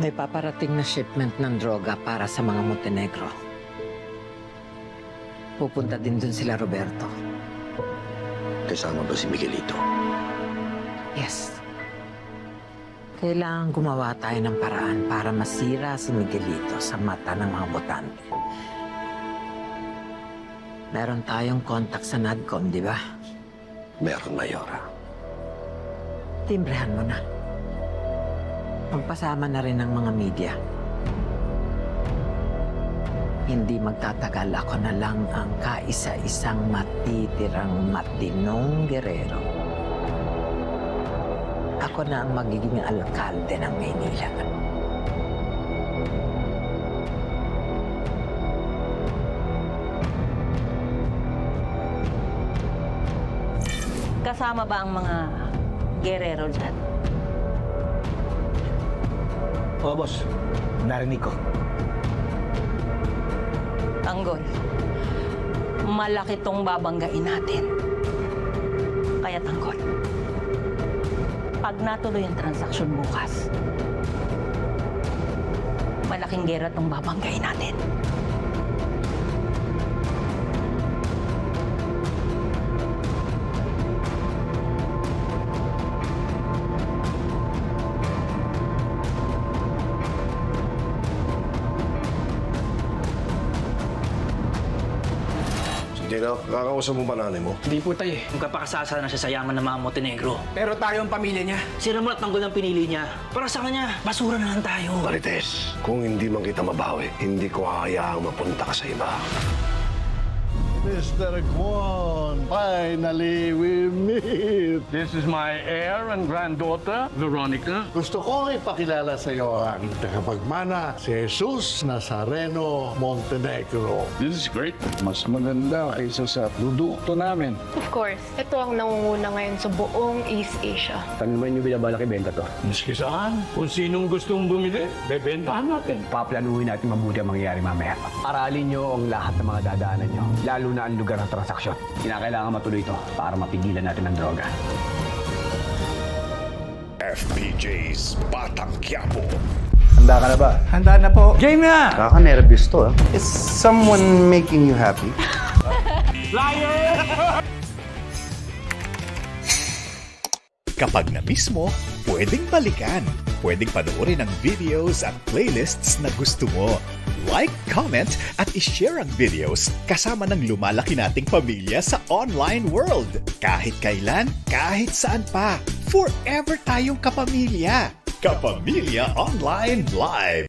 May paparating na shipment ng droga para sa mga Montenegro. Pupunta din dun sila, Roberto. Kasama ba si Miguelito? Yes. Kailangan gumawa tayo ng paraan para masira si Miguelito sa mata ng mga botante. Meron tayong contact sa NADCOM, di ba? Meron, Mayora. Timbrehan mo na. Magpasama na rin ng mga media. Hindi magtatagal, ako na lang ang kaisa-isang matitirang matinong gerero. Ako na ang magiging alkalde ng Maynila. Kasama ba ang mga gerero dyan? Oo, boss. Narinig ko. Tanggol, malaki tong babanggain natin. Kaya Tanggol, pag natuloy ang transaksyon bukas, malaking gera tong babanggain natin. Gino, kakausap mo ba nanay mo? Hindi po tayo eh. Magkapakasasa na siya sa yaman ng mga Montenegro. Pero tayo ang pamilya niya. Sira mo at Tanggol ang pinili niya. Para sa kanya, basura na lang tayo. Marites, kung hindi man kita mabawi, hindi ko hahayaang mapunta ka sa iba. Mr. Kwon, finally we meet. This is my heir and granddaughter, Veronica. Gusto kong ipakilala sa iyo ang tagapagmana, si Jesus Nazareno Montenegro. This is great. Mas maganda kaysa sa produkto namin. Of course, ito ang nangunguna ngayon sa buong East Asia. Kami man yung binabalak ibenta to. Miski saan? Kung sinong gustong bumili, bebentahan natin. Paplanuhin natin mabuti ang mangyayari mamaya. Aralin nyo ang lahat ng mga dadaanan nyo. Lalo na ang lugar ng transaksyon. Kinakailangan matuloy ito para mapigilan natin ang droga. FPJ's Batang Quiapo. Handa ka na ba? Handa na po. Game na! Kaka-nervous to, Is someone making you happy? Kapag na-miss mo, pwedeng balikan. Pwedeng panoorin ang videos at playlists na gusto mo. Like, comment, at ishare ang videos kasama ng lumalaki nating pamilya sa online world. Kahit kailan, kahit saan pa. Forever tayong kapamilya. Kapamilya Online Live.